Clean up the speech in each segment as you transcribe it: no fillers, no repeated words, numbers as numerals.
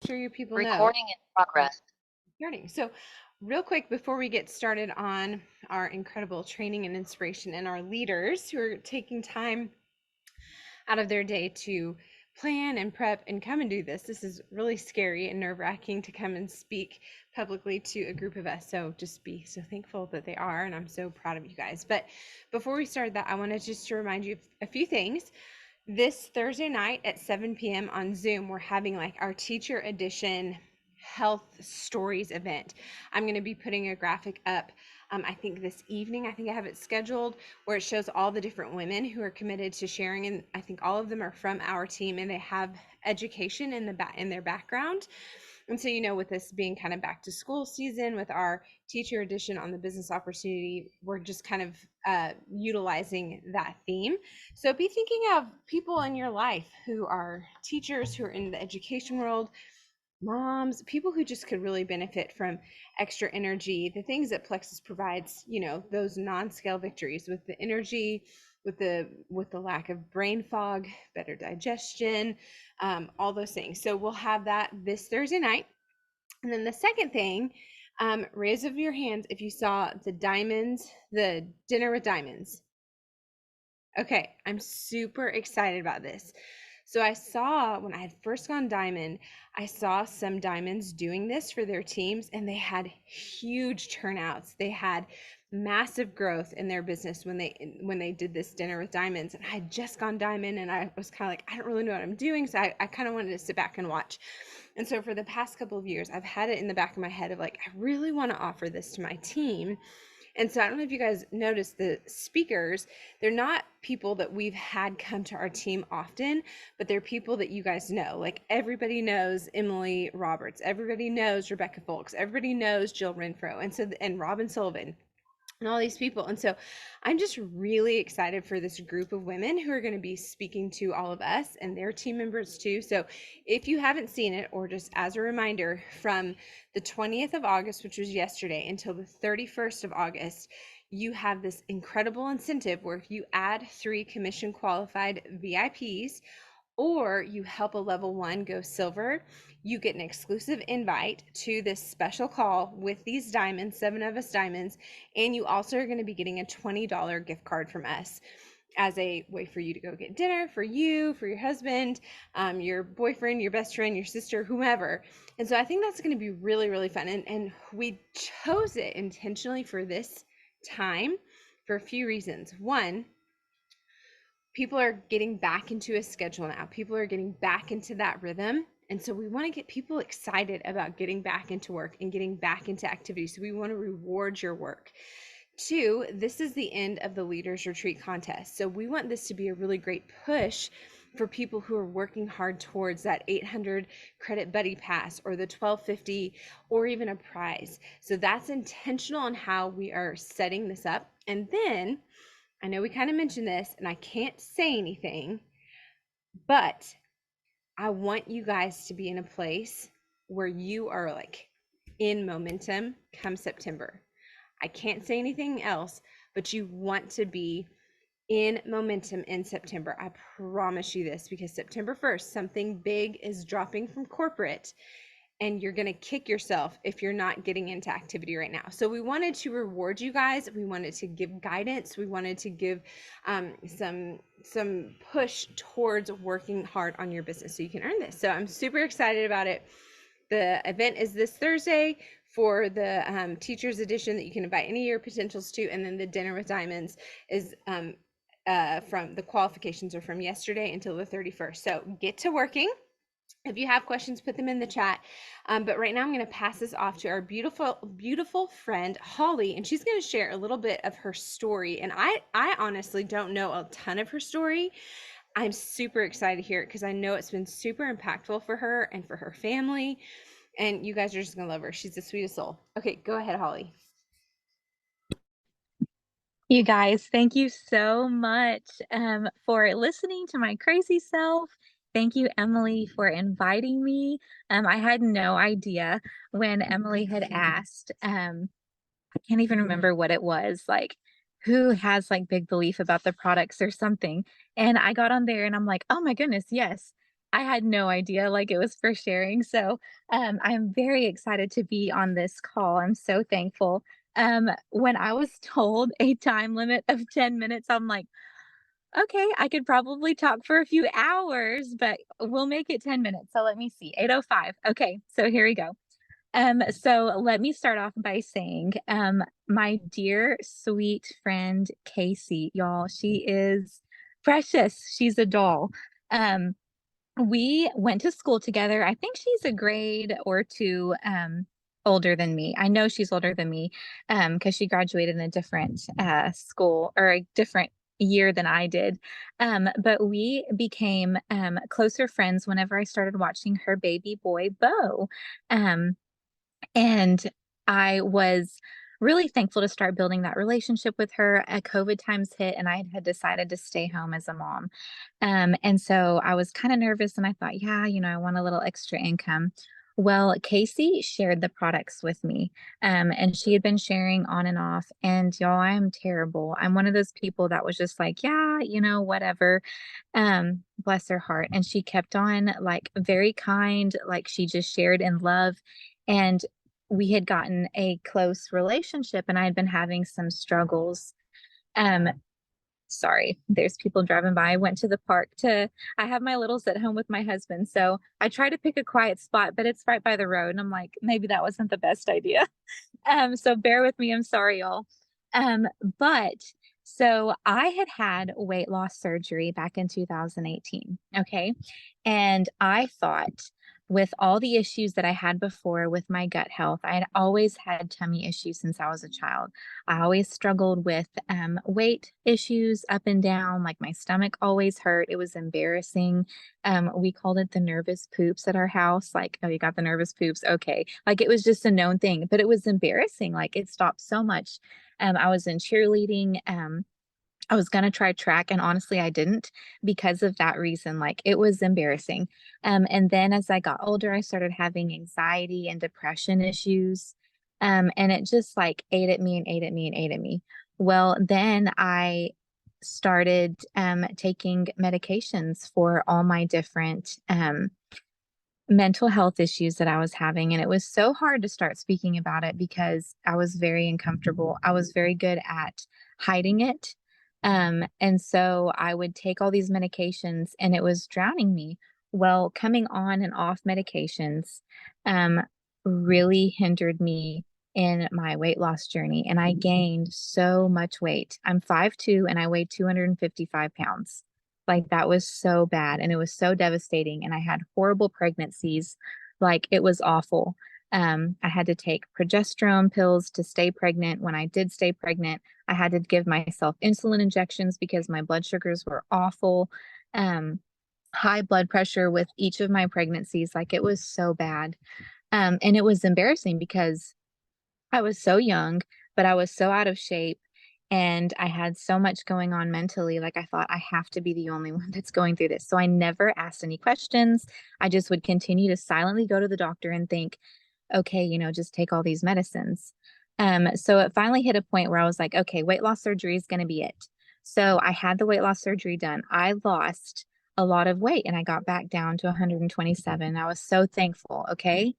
Sure your people know. Recording in progress. Starting. So, real quick before we get started on our incredible training and inspiration and our leaders who are taking time out of their day to plan and prep and come and do this. This is really scary and nerve-wracking to come and speak publicly to a group of us. So just be so thankful that they are, and I'm so proud of you guys. But before we start that, I wanted just to remind you of a few things. This Thursday night at 7 p.m. on Zoom, we're having like our teacher edition health stories event. I'm going to be putting a graphic up, I think this evening. I think I have it scheduled, where it shows all the different women who are committed to sharing, and I think all of them are from our team and they have education in their background. And so, with this being kind of back to school season with our teacher edition on the business opportunity, we're just kind of utilizing that theme. So be thinking of people in your life who are teachers, who are in the education world, moms, people who just could really benefit from extra energy, the things that Plexus provides, those non-scale victories with the energy, with the lack of brain fog, better digestion, all those things. So we'll have that this Thursday night. And then the second thing, raise of your hands if you saw the dinner with diamonds. Okay, I'm super excited about this. So I saw when I had first gone diamond, I saw some diamonds doing this for their teams, and they had huge turnouts. They had massive growth in their business when they did this dinner with diamonds. And I had just gone diamond, and I was kind of like, I don't really know what I'm doing. So I kind of wanted to sit back and watch. And so for the past couple of years, I've had it in the back of my head of like, I really want to offer this to my team. And so I don't know if you guys noticed the speakers, they're not people that we've had come to our team often, but they're people that you guys know. Like everybody knows Emily Roberts, everybody knows Rebecca Folks, everybody knows Jill Renfro, and Robin Sullivan and all these people. And so I'm just really excited for this group of women who are going to be speaking to all of us and their team members too. So if you haven't seen it, or just as a reminder, from the 20th of August, which was yesterday, until the 31st of August, you have this incredible incentive where if you add 3 commission qualified VIPs, or you help a level 1 go silver, you get an exclusive invite to this special call with these diamonds, 7 of us diamonds, and you also are going to be getting a $20 gift card from us as a way for you to go get dinner for you, for your husband, your boyfriend, your best friend, your sister, whomever. And so I think that's going to be really, really fun. And we chose it intentionally for this time for a few reasons. One, people are getting back into a schedule now. People are getting back into that rhythm. And so we want to get people excited about getting back into work and getting back into activity. So we want to reward your work. 2, this is the end of the Leaders Retreat contest. So we want this to be a really great push for people who are working hard towards that 800 credit buddy pass or the 1250 or even a prize. So that's intentional on how we are setting this up. And then I know we kind of mentioned this and I can't say anything, but I want you guys to be in a place where you are like in momentum come September. I can't say anything else, but you want to be in momentum in September. I promise you this, because September 1st, something big is dropping from corporate, and you're going to kick yourself if you're not getting into activity right now. So we wanted to reward you guys. We wanted to give guidance. We wanted to give some push towards working hard on your business so you can earn this. So I'm super excited about it. The event is this Thursday for the teachers edition that you can invite any of your potentials to, and then the dinner with diamonds is from the qualifications are from yesterday until the 31st. So get to working. If you have questions, put them in the chat. But right now I'm going to pass this off to our beautiful, beautiful friend, Holly, and she's going to share a little bit of her story. And I honestly don't know a ton of her story. I'm super excited to hear it because I know it's been super impactful for her and for her family. And you guys are just going to love her. She's the sweetest soul. Okay, go ahead, Holly. You guys, thank you so much for listening to my crazy self. Thank you, Emily, for inviting me. I had no idea when Emily had asked. I can't even remember what it was, like who has like big belief about the products or something. And I got on there and I'm like, oh my goodness, yes. I had no idea, like, it was for sharing, so, I'm very excited to be on this call, I'm so thankful. When I was told a time limit of 10 minutes, I'm like, "Okay, I could probably talk for a few hours, but we'll make it 10 minutes." So let me see, 8:05. Okay, so here we go. So let me start off by saying, my dear sweet friend Casey, y'all, she is precious. She's a doll. Um, we went to school together. I think she's a grade or two older than me. I know she's older than me because she graduated in a different school or a different year than I did. But we became closer friends whenever I started watching her baby boy, Bo. Um, and I was really thankful to start building that relationship with her. COVID times hit, and I had decided to stay home as a mom. And so I was kind of nervous, and I thought, yeah, I want a little extra income. Well, Casey shared the products with me, and she had been sharing on and off. And y'all, I am terrible. I'm one of those people that was just like, yeah, whatever. Bless her heart. And she kept on like very kind, like she just shared in love. And we had gotten a close relationship, and I had been having some struggles. Um, Sorry, there's people driving by. I went to the park to I have my littles at home with my husband, so I try to pick a quiet spot, but it's right by the road, and I'm like, maybe that wasn't the best idea. So bear with me. I'm sorry, y'all. But so I had weight loss surgery back in 2018. Okay. And I thought with all the issues that I had before with my gut health, I had always had tummy issues since I was a child. I always struggled with weight issues up and down, like my stomach always hurt. It was embarrassing. We called it the nervous poops at our house. Like, oh, you got the nervous poops. Okay. Like it was just a known thing, but it was embarrassing. Like it stopped so much. I was in cheerleading. I was gonna try track, and honestly, I didn't because of that reason. Like it was embarrassing. And then as I got older, I started having anxiety and depression issues. And it just like ate at me and ate at me and ate at me. Well, then I started taking medications for all my different mental health issues that I was having. And it was so hard to start speaking about it because I was very uncomfortable. I was very good at hiding it. And so I would take all these medications and it was drowning me. Well, coming on and off medications um, really hindered me in my weight loss journey. And I gained so much weight. I'm 5'2" and I weigh 255 pounds. Like that was so bad and it was so devastating. And I had horrible pregnancies. Like it was awful. I had to take progesterone pills to stay pregnant. When I did stay pregnant, I had to give myself insulin injections because my blood sugars were awful. Um, High blood pressure with each of my pregnancies. Like it was so bad. And it was embarrassing because I was so young, but I was so out of shape and I had so much going on mentally. Like I thought I have to be the only one that's going through this. So I never asked any questions. I just would continue to silently go to the doctor and think, okay, just take all these medicines. So it finally hit a point where I was like, okay, weight loss surgery is going to be it. So I had the weight loss surgery done. I lost a lot of weight and I got back down to 127. I was so thankful. Okay.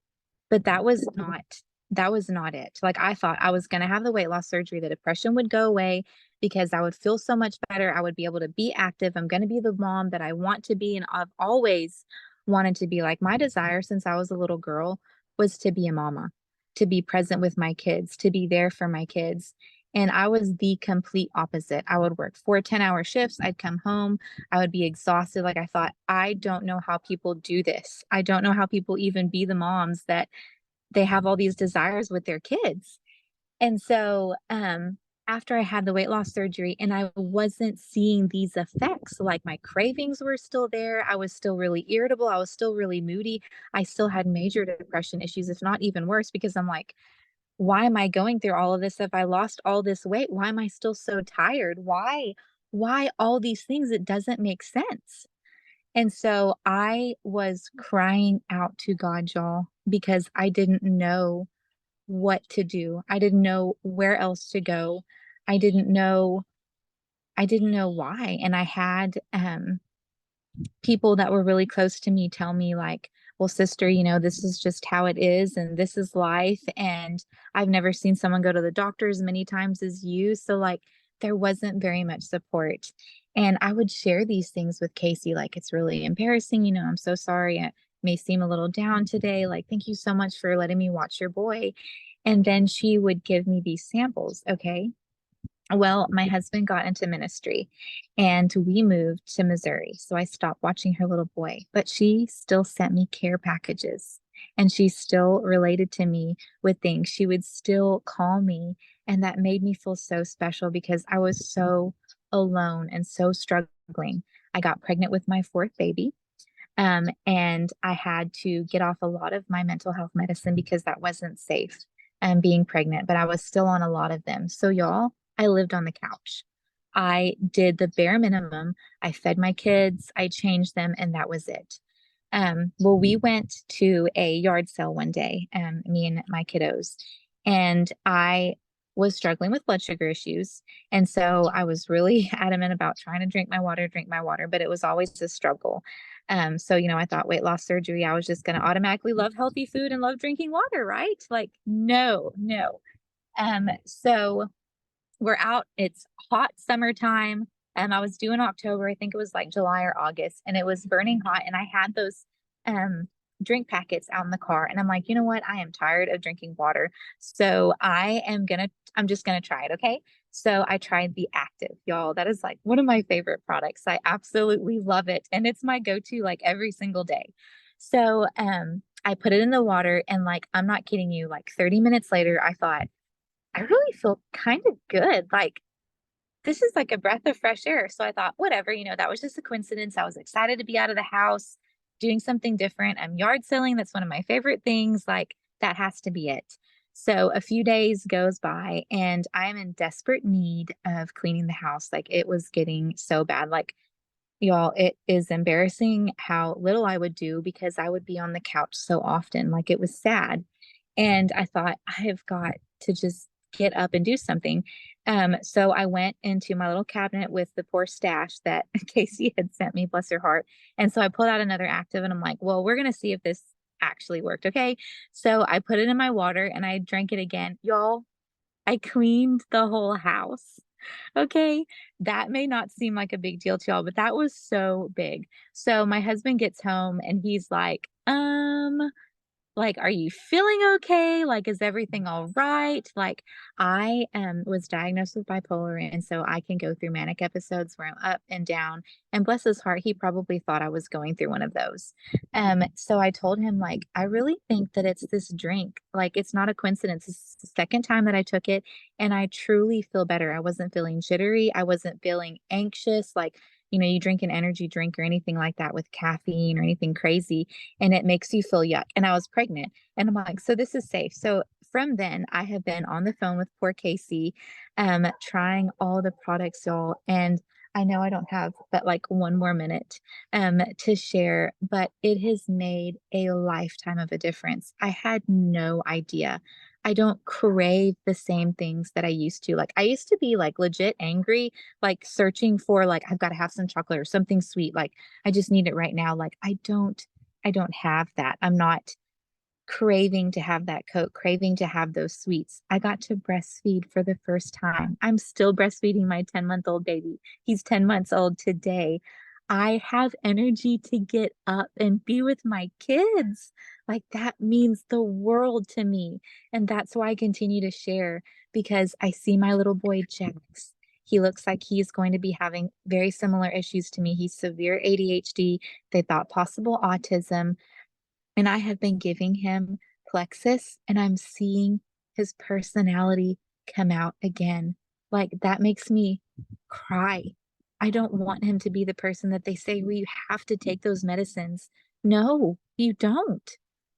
But that was not it. Like I thought I was going to have the weight loss surgery, the depression would go away because I would feel so much better. I would be able to be active. I'm going to be the mom that I want to be. And I've always wanted to be. Like my desire since I was a little girl was to be a mama, to be present with my kids, to be there for my kids. And I was the complete opposite. I would work 4 10-hour shifts. I'd come home. I would be exhausted. Like I thought, I don't know how people do this. I don't know how people even be the moms that they have all these desires with their kids. And so, after I had the weight loss surgery and I wasn't seeing these effects, like my cravings were still there. I was still really irritable. I was still really moody. I still had major depression issues, if not even worse, because I'm like, why am I going through all of this? If I lost all this weight, why am I still so tired? Why all these things? It doesn't make sense. And so I was crying out to God, y'all, because I didn't know what to do. I didn't know where else to go. I didn't know I didn't know why. And I had people that were really close to me tell me like, well, sister, this is just how it is and this is life. And I've never seen someone go to the doctor as many times as you. So like there wasn't very much support. And I would share these things with Casey, like it's really embarrassing, I'm so sorry. I may seem a little down today. Like, thank you so much for letting me watch your boy. And then she would give me these samples. Okay. Well, my husband got into ministry and we moved to Missouri. So I stopped watching her little boy, but she still sent me care packages and she still related to me with things. She would still call me. And that made me feel so special because I was so alone and so struggling. I got pregnant with my fourth baby. And I had to get off a lot of my mental health medicine because that wasn't safe being pregnant, but I was still on a lot of them. So, y'all, I lived on the couch. I did the bare minimum. I fed my kids, I changed them, and that was it. Well, we went to a yard sale one day, me and my kiddos, and I was struggling with blood sugar issues. And so I was really adamant about trying to drink my water, but it was always a struggle. So, I thought weight loss surgery, I was just going to automatically love healthy food and love drinking water, right? Like, no, no. So we're out, it's hot summertime. I was due in October, I think it was like July or August, and it was burning hot. And I had those um drink packets out in the car. And I'm like, you know what? I am tired of drinking water. So I'm just gonna try it. Okay. So I tried the Active, y'all. That is like one of my favorite products. I absolutely love it. And it's my go-to like every single day. So I put it in the water and like I'm not kidding you, like 30 minutes later, I thought, I really feel kind of good. Like, this is like a breath of fresh air. So I thought, whatever, that was just a coincidence. I was excited to be out of the house, doing something different. I'm yard selling. That's one of my favorite things. Like, that has to be it. So a few days goes by and I am in desperate need of cleaning the house. Like, it was getting so bad. Like, y'all, it is embarrassing how little I would do because I would be on the couch so often. Like, it was sad. And I thought, I have got to just get up and do something. So I went into my little cabinet with the poor stash that Casey had sent me, bless her heart. And so I pulled out another Active and I'm like, well, we're going to see if this actually worked. Okay. So I put it in my water and I drank it again. Y'all, I cleaned the whole house. Okay. That may not seem like a big deal to y'all, but that was so big. So my husband gets home and he's like, are you feeling okay? Like, is everything all right? Like, I was diagnosed with bipolar, and so I can go through manic episodes where I'm up and down. And bless his heart, he probably thought I was going through one of those. So I told him, like, I really think that it's this drink. Like, it's not a coincidence. It's the second time that I took it, and I truly feel better. I wasn't feeling jittery. I wasn't feeling anxious. Like, you drink an energy drink or anything like that with caffeine or anything crazy and it makes you feel yuck. And I was pregnant. And I'm like, so this is safe. So from then, I have been on the phone with poor Casey, trying all the products, y'all. And I know I don't have but like one more minute to share, but it has made a lifetime of a difference. I had no idea. I don't crave the same things that I used to. Like I used to be like legit angry, like searching for like I've got to have some chocolate or something sweet. Like I just need it right now. Like I don't have that. I'm not craving to have that Coke, craving to have those sweets. I got to breastfeed for the first time. I'm still breastfeeding my 10-month-old baby. He's 10 months old today. I have energy to get up and be with my kids. Like that means the world to me. And that's why I continue to share because I see my little boy, Jax. He looks like he's going to be having very similar issues to me. He's severe ADHD. They thought possible autism. And I have been giving him Plexus and I'm seeing his personality come out again. Like that makes me cry. I don't want him to be the person that they say, well, you have to take those medicines. No, you don't.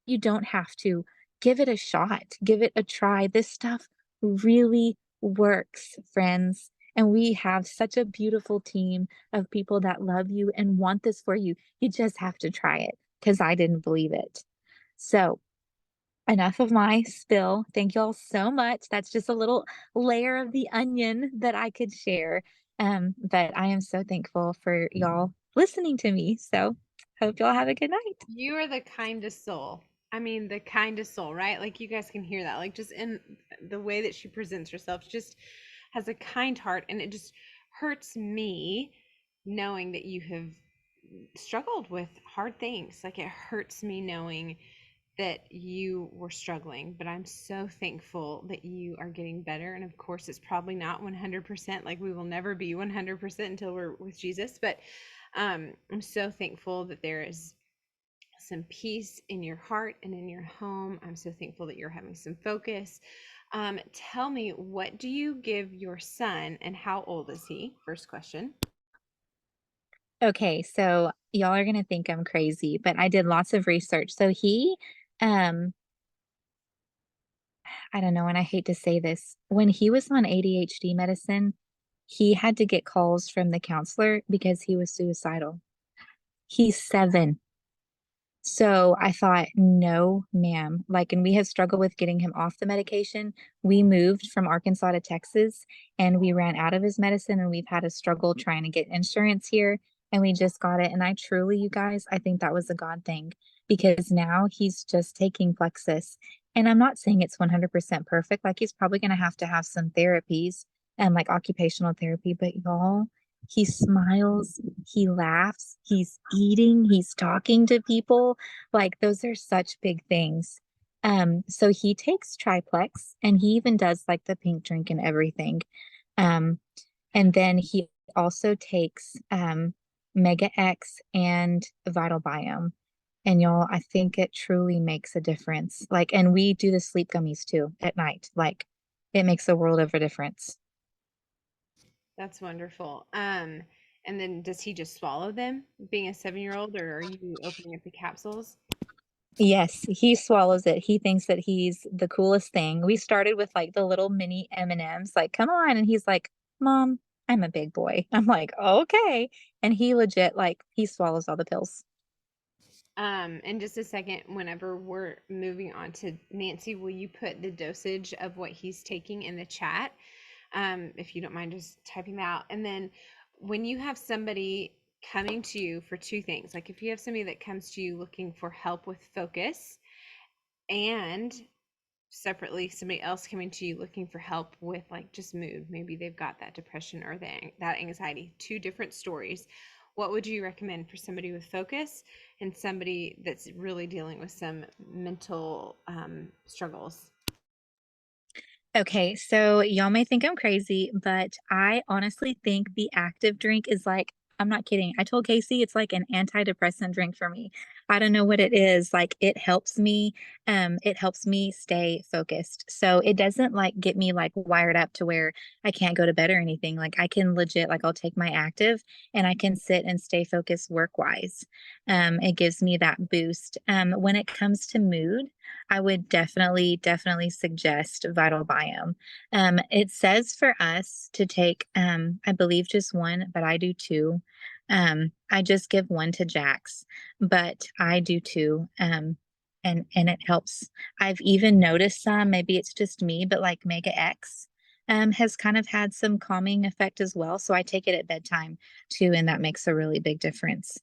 You don't have to. Give it a shot, give it a try. This stuff really works, friends. And we have such a beautiful team of people that love you and want this for you. You just have to try it because I didn't believe it. So, enough of my spill. Thank you all so much. That's just a little layer of the onion that I could share. But I am so thankful for y'all listening to me. So hope y'all have a good night. You are the kindest soul. I mean, the kindest soul, right? Like you guys can hear that. Like just in the way that she presents herself, she just has a kind heart, and it just hurts me knowing that you have struggled with hard things. Like it hurts me knowing that you were struggling, but I'm so thankful that you are getting better. And of course, it's probably not 100%. Like we will never be 100% until we're with Jesus, but I'm so thankful that there is some peace in your heart and in your home. I'm so thankful that you're having some focus. Tell me, what do you give your son, and how old is he? First question. Okay, so y'all are gonna think I'm crazy, but I did lots of research. So um, I don't know, and I hate to say this, when he was on ADHD medicine, he had to get calls from the counselor because he was suicidal. He's 7. So I thought, no, ma'am. Like, and we have struggled with getting him off the medication. We moved from Arkansas to Texas and we ran out of his medicine and we've had a struggle trying to get insurance here and we just got it. And I truly, you guys, I think that was a God thing because now he's just taking Plexus. And I'm not saying it's 100% perfect. Like, he's probably going to have some therapies and like occupational therapy, but y'all, he smiles, he laughs, he's eating, he's talking to people. Like, those are such big things. So he takes Triplex and he even does like the pink drink and everything. Um, and then he also takes Mega X and Vital Biome. And y'all, I think it truly makes a difference. Like, and we do the sleep gummies too at night. Like, it makes a world of a difference. That's wonderful. And then does he just swallow them, being a 7-year old, or are you opening up the capsules? Yes, he swallows it. He thinks that he's the coolest thing. We started with like the little mini M&Ms, like, come on. And he's like, Mom, I'm a big boy. I'm like, okay. And he legit, like, he swallows all the pills. In just a second, whenever we're moving on to Nancy, will you put the dosage of what he's taking in the chat? If you don't mind just typing that out. And then when you have somebody coming to you for two things, like if you have somebody that comes to you looking for help with focus, and separately somebody else coming to you looking for help with like just mood, maybe they've got that depression or that anxiety, two different stories, what would you recommend for somebody with focus and somebody that's really dealing with some mental struggles? Okay, so y'all may think I'm crazy, but I honestly think the active drink is like, I'm not kidding. I told Casey it's like an antidepressant drink for me. I don't know what it is. Like, it helps me stay focused. So it doesn't like get me like wired up to where I can't go to bed or anything. Like, I can legit, like, I'll take my active and I can sit and stay focused work wise. It gives me that boost. When it comes to mood, I would definitely suggest Vital Biome. It says for us to take, I believe just one, but I do two. I just give one to Jax, but I do two. And it helps. I've even noticed some, maybe it's just me, but like Mega X has kind of had some calming effect as well. So I take it at bedtime too, and that makes a really big difference.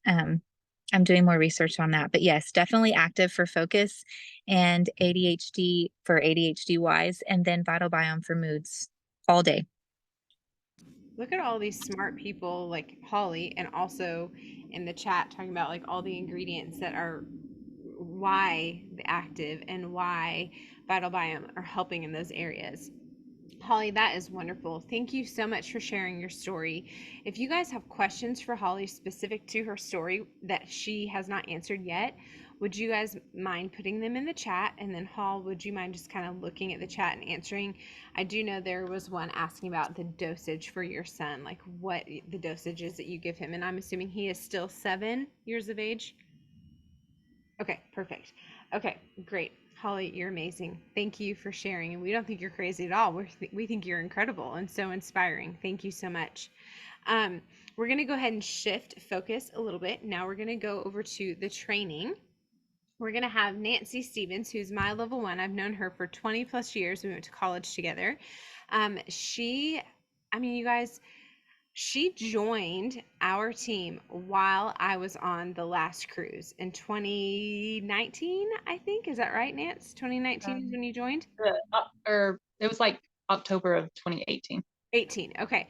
I'm doing more research on that, but yes, definitely active for focus and ADHD for ADHD wise, and then Vital Biome for moods all day. Look at all these smart people like Holly, and also in the chat talking about like all the ingredients that are why the active and why Vital Biome are helping in those areas. Holly, that is wonderful. Thank you so much for sharing your story. If you guys have questions for Holly specific to her story that she has not answered yet, would you guys mind putting them in the chat? And then, Hall, would you mind just kind of looking at the chat and answering? I do know there was one asking about the dosage for your son, like what the dosage is that you give him. And I'm assuming he is still 7 years of age. Okay, perfect. Okay, great. Holly, you're amazing. Thank you for sharing. And we don't think you're crazy at all. We think you're incredible and so inspiring. Thank you so much. Um, we're going to go ahead and shift focus a little bit. Now we're going to go over to the training. We're going to have Nancy Stevens, who's my level one. I've known her for 20 plus years. We went to college together. I mean, you guys, She joined our team while I was on the last cruise in 2019, I think. Is that right, Nance? 2019 is Um, when you joined? or it was like October of 2018. 18. Okay.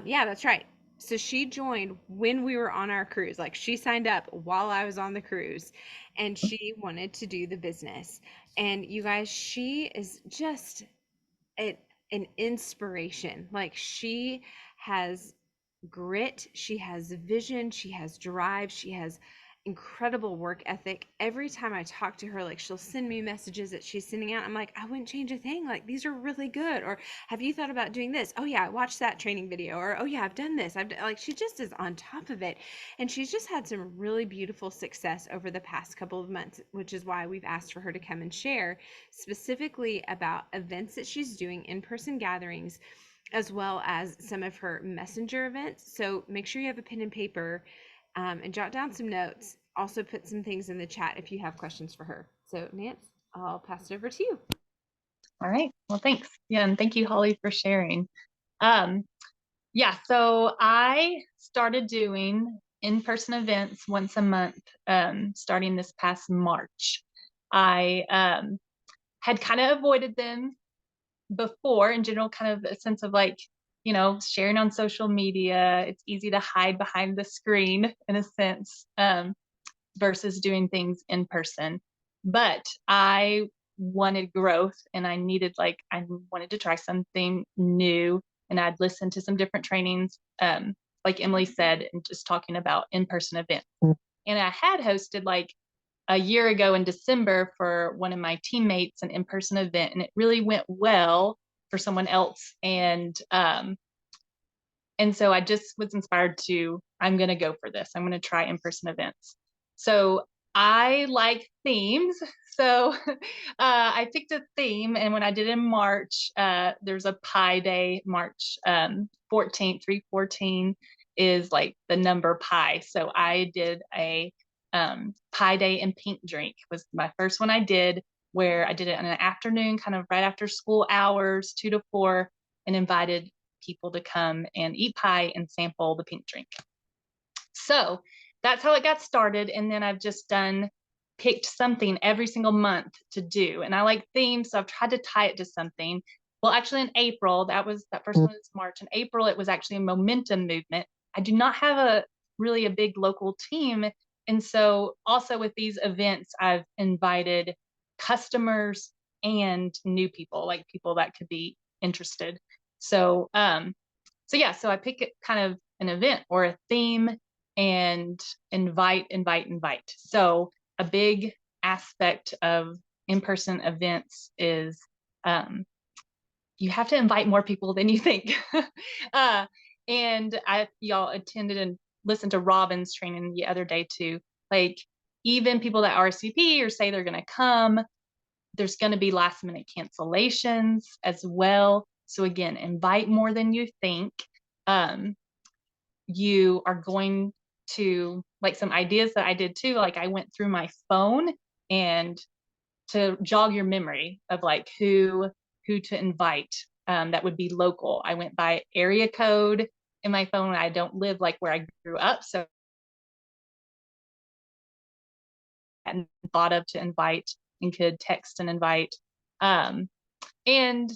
Yeah, that's right. So she joined when we were on our cruise. Like she signed up while I was on the cruise and she wanted to do the business. And you guys, she is just a, an inspiration. Like she has grit, she has vision, she has drive, she has incredible work ethic. Every time I talk to her, like she'll send me messages that she's sending out. I'm like, I wouldn't change a thing. Like these are really good. Or have you thought about doing this? Oh yeah, I watched that training video. Or oh yeah, I've done this. Like she just is on top of it. And she's just had some really beautiful success over the past couple of months, which is why we've asked for her to come and share specifically about events that she's doing, in-person gatherings, as well as some of her messenger events. So make sure you have a pen and paper, and jot down some notes. Also put some things in the chat if you have questions for her. So Nance, I'll pass it over to you. All right. Well, thanks. Yeah, and thank you, Holly, for sharing. Um, yeah, so I started doing in-person events once a month, starting this past March. I had kind of avoided them before in general, kind of a sense of like, sharing on social media. It's easy to hide behind the screen in a sense, versus doing things in person. But I wanted growth and I wanted to try something new. And I'd listened to some different trainings, like Emily said, and just talking about in-person events. And I had hosted like a year ago in December for one of my teammates an in-person event, and it really went well for someone else. And so I just was inspired to, I'm going to go for this. I'm going to try in-person events. So I like themes. So I picked a theme. And when I did in March, there's a Pi Day, March 14th, 314 is like the number pi. So I did a Pi Day and Pink Drink was my first one I did, where I did it in an afternoon, kind of right after school hours, 2 to 4, and invited people to come and eat pie and sample the pink drink. So that's how it got started. And then I've just picked something every single month to do. And I like themes, so I've tried to tie it to something. Well, actually in April, that first one was March. In April, it was actually a momentum movement. I do not have a big local team. And so also with these events, I've invited customers and new people, like people that could be interested. So so I pick it kind of an event or a theme and invite. So a big aspect of in-person events is you have to invite more people than you think. uh, and y'all attended and listened to Robin's training the other day too. Like even people that RSVP or say they're going to come, there's going to be last minute cancellations as well. So again, invite more than you think. You are going to, like, some ideas that I did too. Like I went through my phone and to jog your memory of like who to invite, that would be local. I went by area code in my phone. I don't live like where I grew up, so I hadn't thought of to invite and could text and invite. And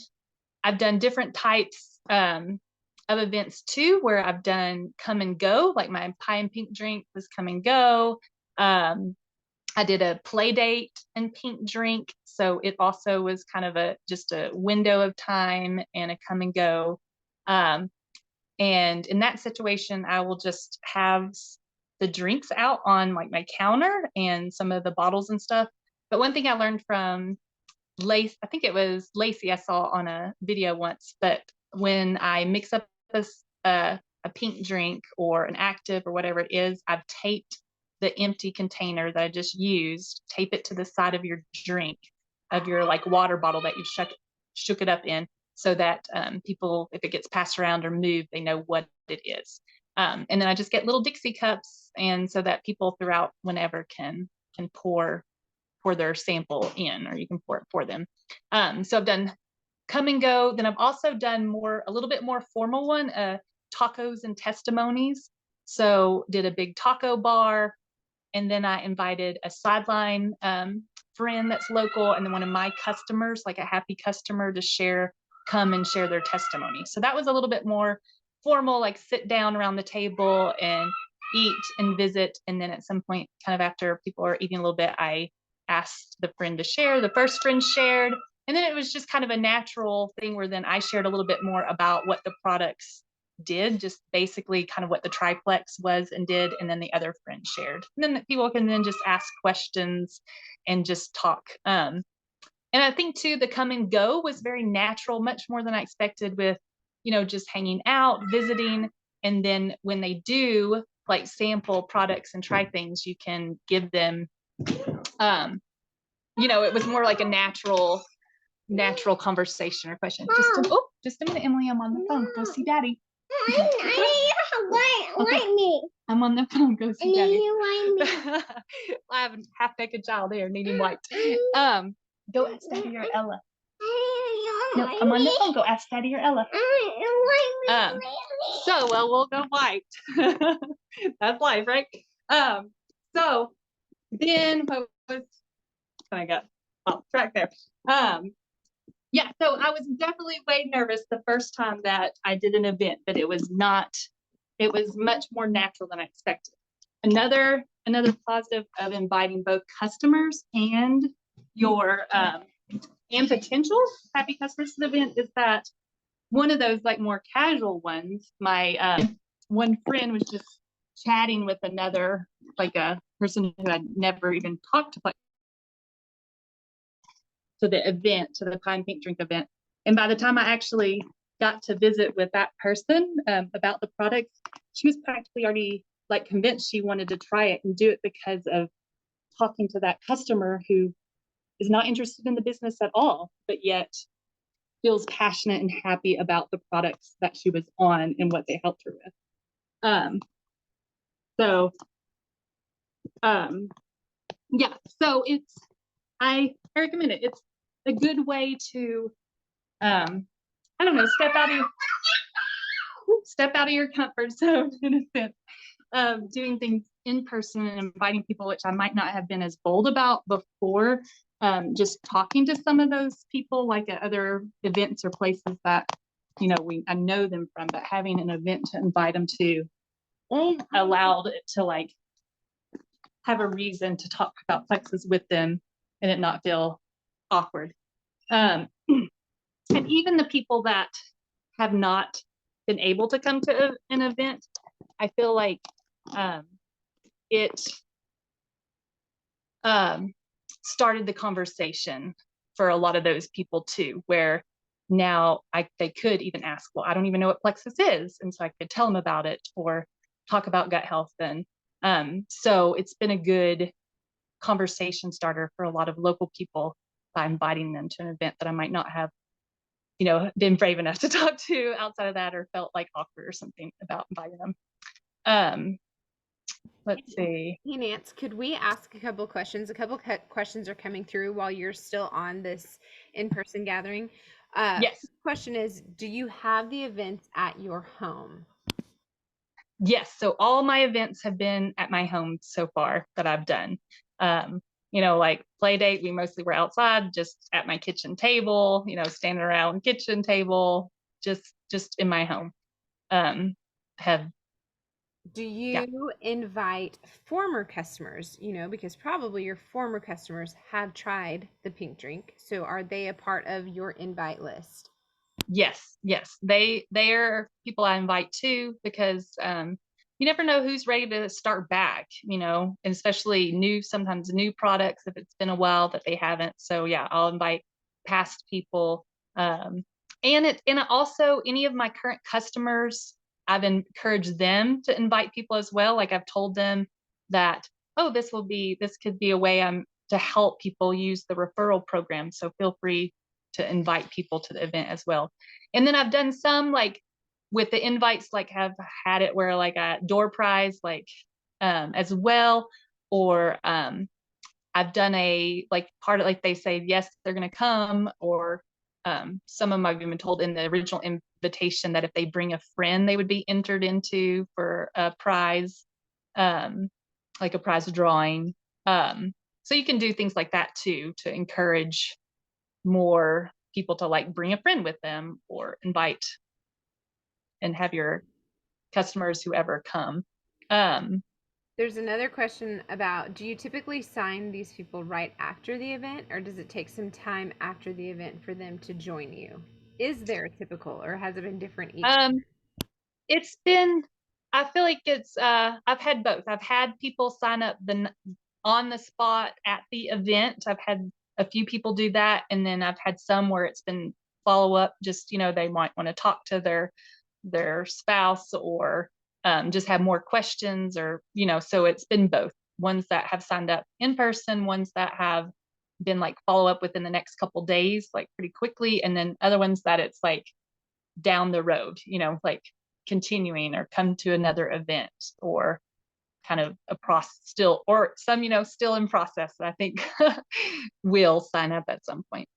I've done different types of events too, where I've done come and go, like my pie and pink drink was come and go. I did a play date and pink drink. So it also was kind of just a window of time and a come and go. And in that situation, I will just have the drinks out on like my counter and some of the bottles and stuff. But one thing I learned from I think it was Lacey I saw on a video once, but when I mix up a pink drink or an active or whatever it is, I've taped the empty container that I just used, tape it to the side of your drink, of your like water bottle that you've shook it up in, so that people, if it gets passed around or moved, they know what it is. And then I just get little Dixie cups, and so that people throughout whenever can pour their sample in, or you can pour it for them. So I've done come and go. Then I've also done a little bit more formal one, tacos and testimonies. So did a big taco bar, and then I invited a sideline friend that's local, and then one of my customers, like a happy customer, to come and share their testimony. So that was a little bit more formal, like sit down around the table and eat and visit. And then at some point, kind of after people are eating a little bit, I asked the friend to share. The first friend shared, and then it was just kind of a natural thing where then I shared a little bit more about what the products did, just basically kind of what the triplex was and did, and then the other friend shared. And then the people can then just ask questions and just talk. And I think too, the come and go was very natural, much more than I expected, with, just hanging out, visiting. And then when they do like sample products and try things, you can give them, it was more like a natural conversation or question. Just a minute, Emily, I'm on the phone. Go see Daddy. Why me? I'm on the phone. Go see Daddy. Why me? I have a half-naked child here needing wiped. Go ask Daddy or Ella. No, I'm on the phone. Go ask Daddy or Ella. We'll go wiped. That's life, right? So then what was I got off track there? So I was definitely way nervous the first time that I did an event, but it was much more natural than I expected. Another positive of inviting both customers and your and potential happy customers to the event is that one of those like more casual ones, my one friend was just chatting with another, like a person who I'd never even talked to, to the Pine Pink Drink event. And by the time I actually got to visit with that person about the products, she was practically already like convinced she wanted to try it and do it because of talking to that customer who is not interested in the business at all, but yet feels passionate and happy about the products that she was on and what they helped her with. So I recommend it. It's a good way to, step out of your comfort zone in a sense, doing things in person and inviting people, which I might not have been as bold about before. Just talking to some of those people, like at other events or places that, I know them from, but having an event to invite them to allowed it to like have a reason to talk about Plexus with them and it not feel awkward. And even the people that have not been able to come to an event, I feel like it started the conversation for a lot of those people too, where now they could even ask, well, I don't even know what Plexus is. And so I could tell them about it or talk about gut health. And so it's been a good conversation starter for a lot of local people by inviting them to an event that I might not have, been brave enough to talk to outside of that, or felt like awkward or something about inviting them. Let's see. Hey, Nance, could we ask a couple questions? A couple questions are coming through while you're still on this in-person gathering. Yes. Question is, do you have the events at your home? Yes. So all my events have been at my home so far that I've done. Like play date, we mostly were outside, just at my kitchen table, standing around kitchen table, just in my home. Do you invite former customers, because probably your former customers have tried the pink drink. So are they a part of your invite list? Yes. They are people I invite too, because you never know who's ready to start back, and especially sometimes new products if it's been a while that they haven't. So yeah, I'll invite past people. And also any of my current customers, I've encouraged them to invite people as well. Like I've told them that, this could be a way to help people use the referral program. So feel free to invite people to the event as well. And then I've done some like with the invites, like have had it where like a door prize, like as well, or I've done a like part of like they say yes they're gonna come, or Some of them I've even told in the original invitation that if they bring a friend, they would be entered into for a prize, like a prize drawing. So you can do things like that too, to encourage more people to like bring a friend with them or invite and have your customers, whoever, come. There's another question about, do you typically sign these people right after the event, or does it take some time after the event for them to join you? Is there a typical, or has it been different each? It's been, I feel like it's, I've had both. I've had people sign up on the spot at the event. I've had a few people do that. And then I've had some where it's been follow up, just, you know, they might want to talk to their spouse or just have more questions, or, you know, so it's been both. Ones that have signed up in person, ones that have been like follow up within the next couple days, like pretty quickly. And then other ones that it's like down the road, you know, like continuing or come to another event, or kind of a process still, or some, you know, still in process that I think will sign up at some point.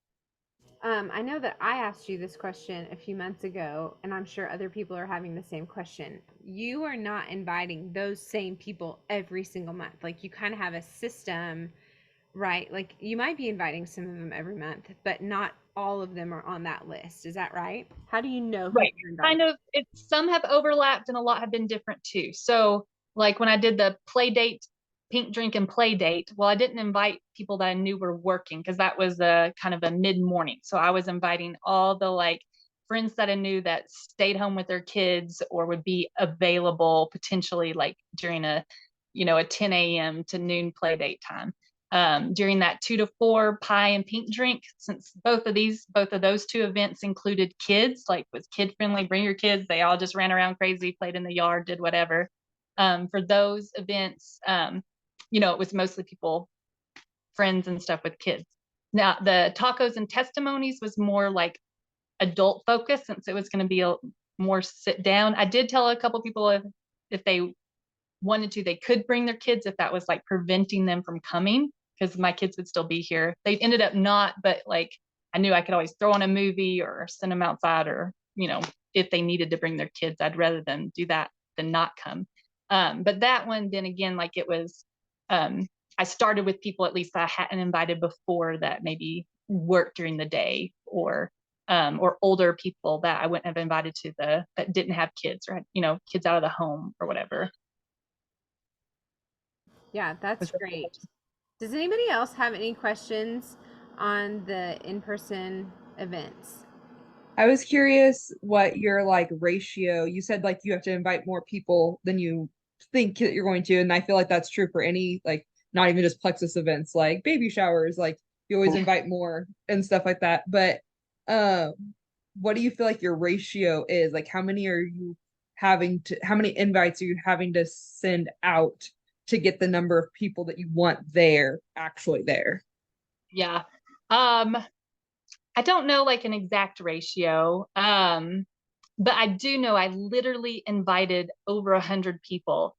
I know that I asked you this question a few months ago, and I'm sure other people are having the same question. You are not inviting those same people every single month. Like, you kind of have a system, right? Like, you might be inviting some of them every month, but not all of them are on that list. Is that right? How do you know who Right. you're inviting? Kind of, it's, some have overlapped and a lot have been different too. So like when I did the play date, pink drink and play date, well, I didn't invite people that I knew were working, because that was a kind of a mid-morning. So I was inviting all the like friends that I knew that stayed home with their kids or would be available potentially like during a, you know, a 10 a.m. to noon play date time. During that 2 to 4 pie and pink drink, since both of those two events included kids, like was kid friendly, bring your kids, they all just ran around crazy, played in the yard, did whatever. For those events, you know, it was mostly people, friends and stuff with kids. Now the tacos and testimonies was more like adult focused, since it was going to be a more sit down. I did tell a couple people if they wanted to, they could bring their kids if that was like preventing them from coming, because my kids would still be here. They ended up not, but like I knew I could always throw on a movie or send them outside, or, you know, if they needed to bring their kids, I'd rather them do that than not come. But that one, then again, like it was, I started with people at least I hadn't invited before that maybe worked during the day, or older people that I wouldn't have invited to that didn't have kids, or had, you know, kids out of the home or whatever. Yeah, that's great. Does anybody else have any questions on the in-person events? I was curious what your like ratio, you said like you have to invite more people than you think that you're going to. And I feel like that's true for any, like, not even just Plexus events, like baby showers, like you always invite more and stuff like that. But um, what do you feel like your ratio is? Like how many invites are you having to send out to get the number of people that you want there actually there? Yeah. I don't know like an exact ratio. But I do know I literally invited over 100 people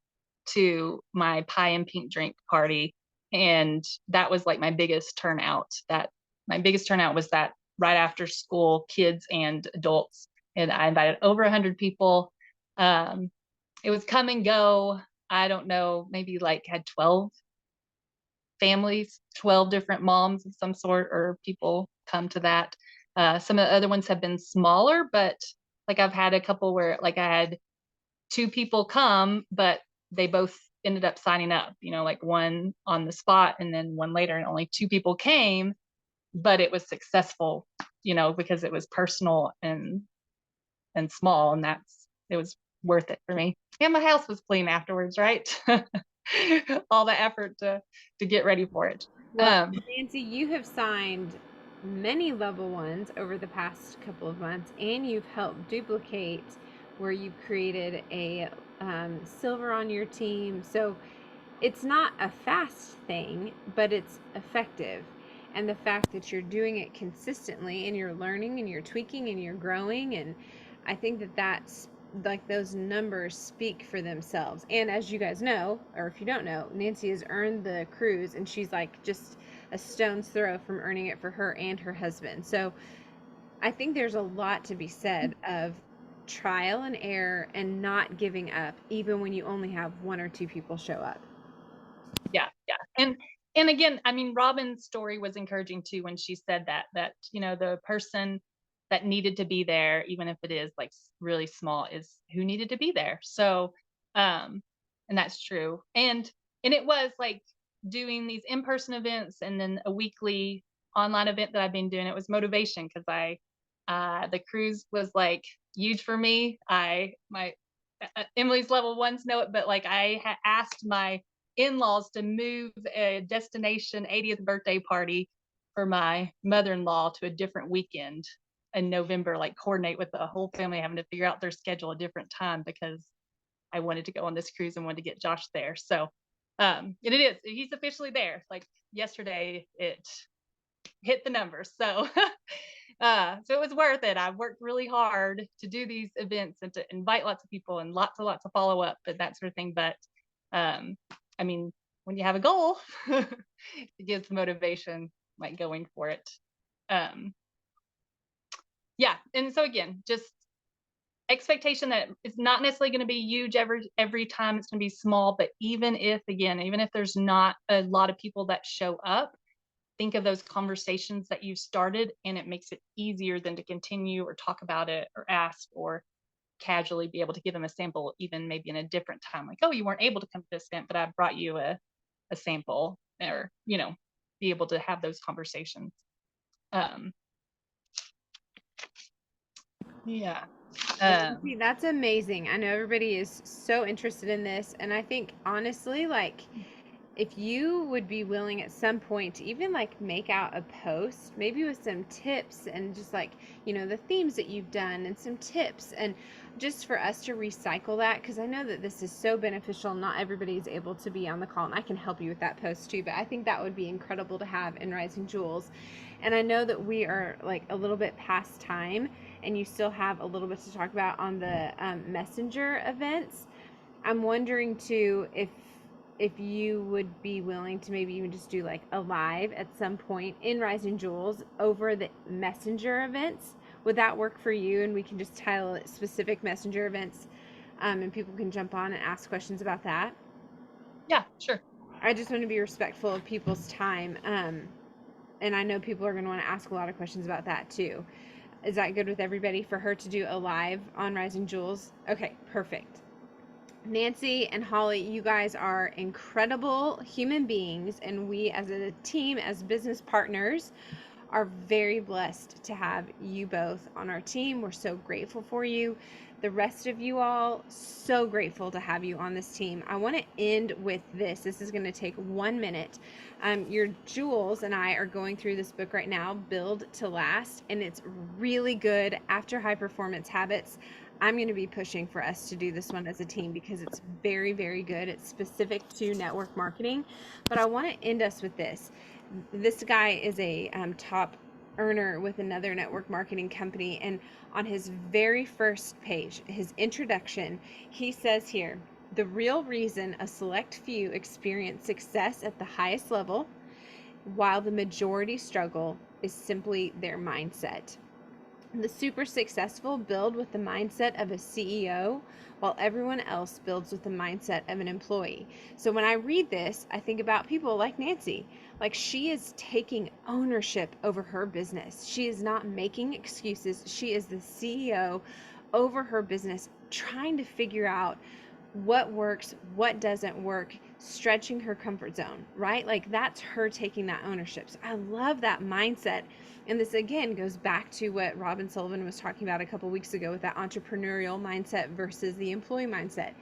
to my pie and pink drink party. And that was like my biggest turnout. My biggest turnout was that right after school, kids and adults. And I invited over 100 people. It was come and go. I don't know, maybe like had 12 families, 12 different moms of some sort, or people come to that. Some of the other ones have been smaller, but like I've had a couple where like I had 2 people come, but they both ended up signing up, you know, like one on the spot and then one later, and only 2 people came, but it was successful, you know, because it was personal and small, and it was worth it for me. And my house was clean afterwards, right? All the effort to get ready for it. Well, Nancy, you have signed many level ones over the past couple of months, and you've helped duplicate where you've created a silver on your team. So it's not a fast thing, but it's effective. And the fact that you're doing it consistently, and you're learning and you're tweaking and you're growing, and I think that that's like those numbers speak for themselves. And as you guys know, or if you don't know, Nancy has earned the cruise, and she's like just a stone's throw from earning it for her and her husband. So I think there's a lot to be said of trial and error and not giving up, even when you only have one or two people show up. Yeah, yeah. And again, I mean, Robin's story was encouraging too when she said that, you know, the person that needed to be there, even if it is like really small, is who needed to be there. So, and that's true. And it was like doing these in-person events and then a weekly online event that I've been doing. It was motivation because the cruise was like huge for me. Emily's level ones know it, but like I asked my in-laws to move a destination 80th birthday party for my mother-in-law to a different weekend in November, like coordinate with the whole family having to figure out their schedule a different time because I wanted to go on this cruise and wanted to get Josh there. So and he's officially there. Like yesterday it hit the numbers. So so it was worth it. I've worked really hard to do these events and to invite lots of people and lots of follow up and that sort of thing. But I mean, when you have a goal, it gives motivation, like going for it. Yeah. And so again, just expectation that it's not necessarily going to be huge every time. It's going to be small, but even if there's not a lot of people that show up, think of those conversations that you started, and it makes it easier than to continue or talk about it or ask or casually be able to give them a sample, even maybe in a different time. Like, oh, you weren't able to come to this event, but I brought you a sample, or, you know, be able to have those conversations. Yeah. Nancy, that's amazing. I know everybody is so interested in this, and I think honestly, like, if you would be willing at some point to even like make out a post, maybe with some tips and just like, you know, the themes that you've done and some tips, and just for us to recycle that, because I know that this is so beneficial. Not everybody is able to be on the call, and I can help you with that post too, but I think that would be incredible to have in Rising Jewels. And I know that we are like a little bit past time, and you still have a little bit to talk about on the messenger events. I'm wondering too if you would be willing to maybe even just do like a live at some point in Rising Jewels over the messenger events. Would that work for you? And we can just title it specific messenger events, and people can jump on and ask questions about that. Yeah, sure. I just want to be respectful of people's time, and I know people are going to want to ask a lot of questions about that too. Is that good with everybody for her to do a live on Rising Jewels? Okay, perfect. Nancy and Holly, you guys are incredible human beings, and we as a team, as business partners, are very blessed to have you both on our team. We're so grateful for you. The rest of you all, so grateful to have you on this team. I want to end with this. This is going to take 1 minute. Your Jules and I are going through this book right now, Build to Last, and it's really good. After High Performance Habits, I'm going to be pushing for us to do this one as a team because it's very, very good. It's specific to network marketing. But I want to end us with this. This guy is a top earner with another network marketing company. And on his very first page, his introduction, he says here, the real reason a select few experience success at the highest level while the majority struggle is simply their mindset. The super successful build with the mindset of a CEO, while everyone else builds with the mindset of an employee. So when I read this, I think about people like Nancy. Like, she is taking ownership over her business. She is not making excuses. She is the CEO over her business, trying to figure out what works, what doesn't work, stretching her comfort zone, right? Like, that's her taking that ownership. So I love that mindset. And this again goes back to what Robin Sullivan was talking about a couple weeks ago with that entrepreneurial mindset versus the employee mindset.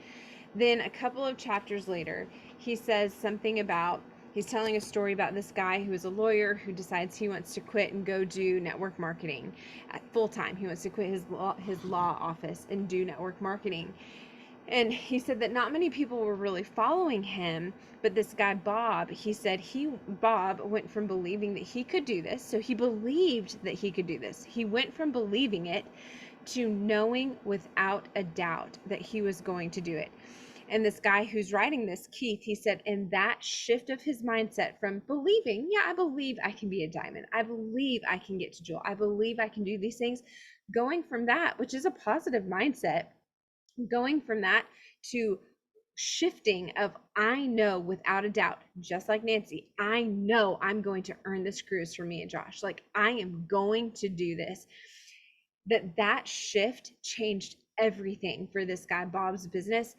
Then a couple of chapters later, he says something about, he's telling a story about this guy who is a lawyer who decides he wants to quit and go do network marketing at full time. He wants to quit his law office and do network marketing. And he said that not many people were really following him, but this guy, Bob, he said Bob went from believing that he could do this. So he believed that he could do this. He went from believing it to knowing without a doubt that he was going to do it. And this guy who's writing this, Keith, he said, in that shift of his mindset from believing, yeah, I believe I can be a diamond, I believe I can get to jewel, I believe I can do these things, going from that, which is a positive mindset, going from that to shifting of, I know without a doubt, just like Nancy, I know I'm going to earn this cruise for me and Josh. Like, I am going to do this. That shift changed everything for this guy, Bob's business.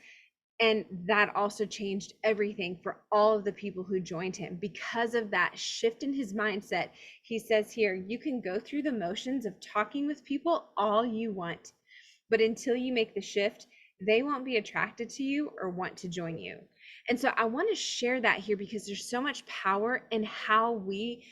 And that also changed everything for all of the people who joined him because of that shift in his mindset. He says here, you can go through the motions of talking with people all you want, but until you make the shift, they won't be attracted to you or want to join you. And so I want to share that here because there's so much power in how we,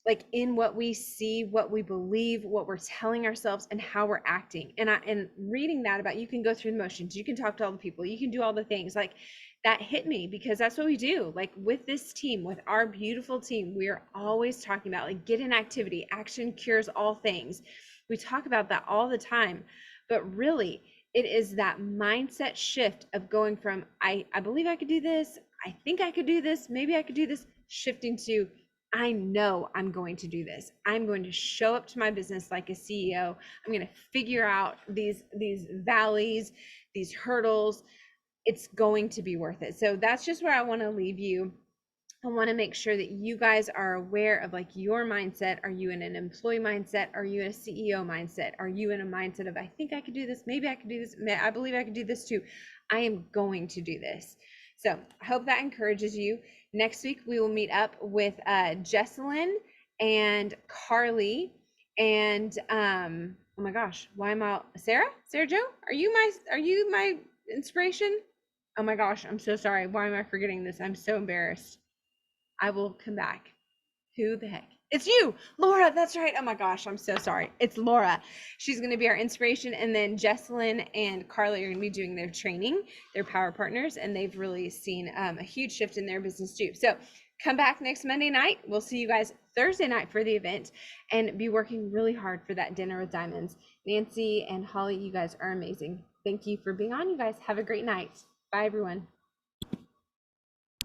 like, in what we see, what we believe, what we're telling ourselves, and how we're acting. And reading that about, you can go through the motions, you can talk to all the people, you can do all the things, like, that hit me because that's what we do. Like, with this team, with our beautiful team, we are always talking about, like, get in activity, action cures all things. We talk about that all the time, but really it is that mindset shift of going from, I believe I could do this, I think I could do this, maybe I could do this, shifting to, I know I'm going to do this. I'm going to show up to my business like a CEO. I'm going to figure out these valleys, these hurdles. It's going to be worth it. So that's just where I want to leave you. I want to make sure that you guys are aware of, like, your mindset. Are you in an employee mindset? Are you in a CEO mindset? Are you in a mindset of, I think I could do this, maybe I could do this, I believe I could do this too. I am going to do this. So I hope that encourages you. Next week, we will meet up with Jesselyn and Carly and oh my gosh, why am I Sarah Jo? Are you my inspiration? Oh my gosh, I'm so sorry. Why am I forgetting this? I'm so embarrassed. I will come back. Who the heck? It's you, Laura. That's right. Oh my gosh, I'm so sorry. It's Laura. She's going to be our inspiration. And then Jesselyn and Carly are going to be doing their training. They're power partners, and they've really seen a huge shift in their business too. So come back next Monday night. We'll see you guys Thursday night for the event, and be working really hard for that dinner with diamonds. Nancy and Holly, you guys are amazing. Thank you for being on, you guys. Have a great night. Bye, everyone.